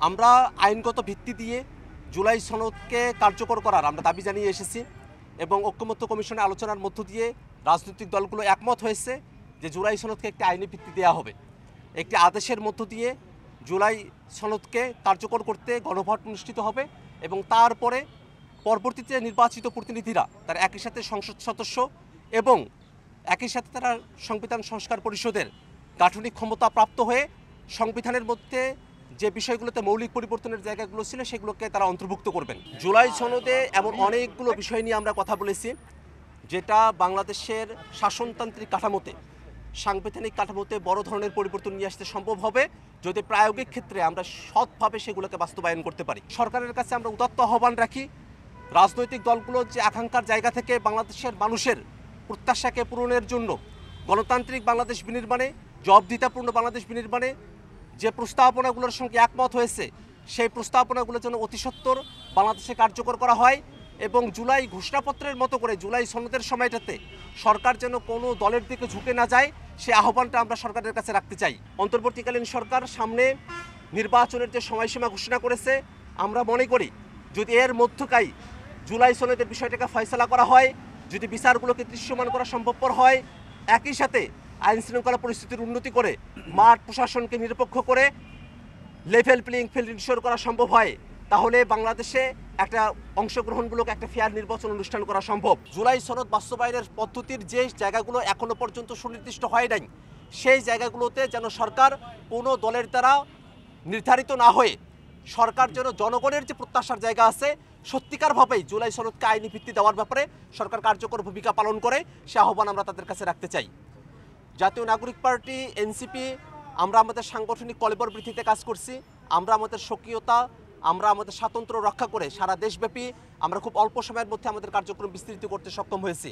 আমরা আইনগত ভিত্তি দিয়ে জুলাই সনদকে কার্যকর করার আমরা দাবি জানিয়ে এসেছি এবং ঐক্যমত্য কমিশনের আলোচনার মধ্য দিয়ে রাজনৈতিক দলগুলো একমত হয়েছে যে জুলাই সনদকে একটি আইনি ভিত্তি দেওয়া হবে। একটি আদেশের মধ্য দিয়ে জুলাই সনদকে কার্যকর করতে গণভোট অনুষ্ঠিত হবে এবং তারপরে পরবর্তীতে নির্বাচিত প্রতিনিধিরা তারা একই সাথে সংসদ সদস্য এবং একই সাথে তারা সংবিধান সংস্কার পরিষদের গাঠনিক ক্ষমতা প্রাপ্ত হয়ে সংবিধানের মধ্যে যে বিষয়গুলোতে মৌলিক পরিবর্তনের জায়গাগুলো ছিল সেগুলোকে তারা অন্তর্ভুক্ত করবেন। জুলাই সনদে এমন অনেকগুলো বিষয় নিয়ে আমরা কথা বলেছি যেটা বাংলাদেশের শাসনতান্ত্রিক কাঠামোতে সাংবিধানিক কাঠামোতে বড় ধরনের পরিবর্তন নিয়ে আসতে সম্ভব হবে যদি প্রায়োগিক ক্ষেত্রে আমরা সৎভাবে সেগুলোকে বাস্তবায়ন করতে পারি। সরকারের কাছে আমরা উদাত্ত আহ্বান রাখি রাজনৈতিক দলগুলো যে আকাঙ্ক্ষার জায়গা থেকে বাংলাদেশের মানুষের প্রত্যাশাকে পূরণের জন্য গণতান্ত্রিক বাংলাদেশ বিনির্মাণে জবাবদিহিতাপূর্ণ বাংলাদেশ বিনির্মাণে যে প্রস্তাবনাগুলোর সঙ্গে একমত হয়েছে সেই প্রস্তাবনাগুলো যেন অতি সত্বর বাংলাদেশে কার্যকর করা হয় এবং জুলাই ঘোষণাপত্রের মতো করে জুলাই সনদের সময়টাতে সরকার যেন কোনো দলের দিকে ঝুঁকে না যায় সে আহ্বানটা আমরা সরকারের কাছে রাখতে চাই। অন্তর্বর্তীকালীন সরকার সামনে নির্বাচনের যে সময়সীমা ঘোষণা করেছে আমরা মনে করি যদি এর মধ্যকাই জুলাই সনদের বিষয়টাকে ফয়সলা করা হয়, যদি বিচারগুলোকে দৃশ্যমান করা সম্ভবপর হয়, একই সাথে আইন শৃঙ্খলা পরিস্থিতির উন্নতি করে মাঠ প্রশাসনকে নিরপেক্ষ করে লেভেল প্লেইং ফিল্ড ইনশিওর করা সম্ভব হয় তাহলে বাংলাদেশে একটা অংশগ্রহণমূলক একটা ফেয়ার নির্বাচন অনুষ্ঠান করা সম্ভব। জুলাই সনদ বাস্তবায়নের পদ্ধতির যে জায়গাগুলো এখনো পর্যন্ত সুনির্দিষ্ট হয় নাই সেই জায়গাগুলোতে যেন সরকার কোনো দলের দ্বারা নির্ধারিত না হয়ে সরকার যেন জনগণের যে প্রত্যাশার জায়গা আছে সত্যিকারভাবেই জুলাই সনদকে আইনি ভিত্তি দেওয়ার ব্যাপারে সরকার কার্যকর ভূমিকা পালন করে সে আহ্বান আমরা তাদের কাছে রাখতে চাই। জাতীয় নাগরিক পার্টি এনসিপি আমরা আমাদের সাংগঠনিক কলেবর বৃদ্ধিতে কাজ করছি। আমরা আমাদের স্বকীয়তা আমরা আমাদের স্বাতন্ত্র্য রক্ষা করে সারা দেশব্যাপী আমরা খুব অল্প সময়ের মধ্যে আমাদের কার্যক্রম বিস্তৃত করতে সক্ষম হয়েছি।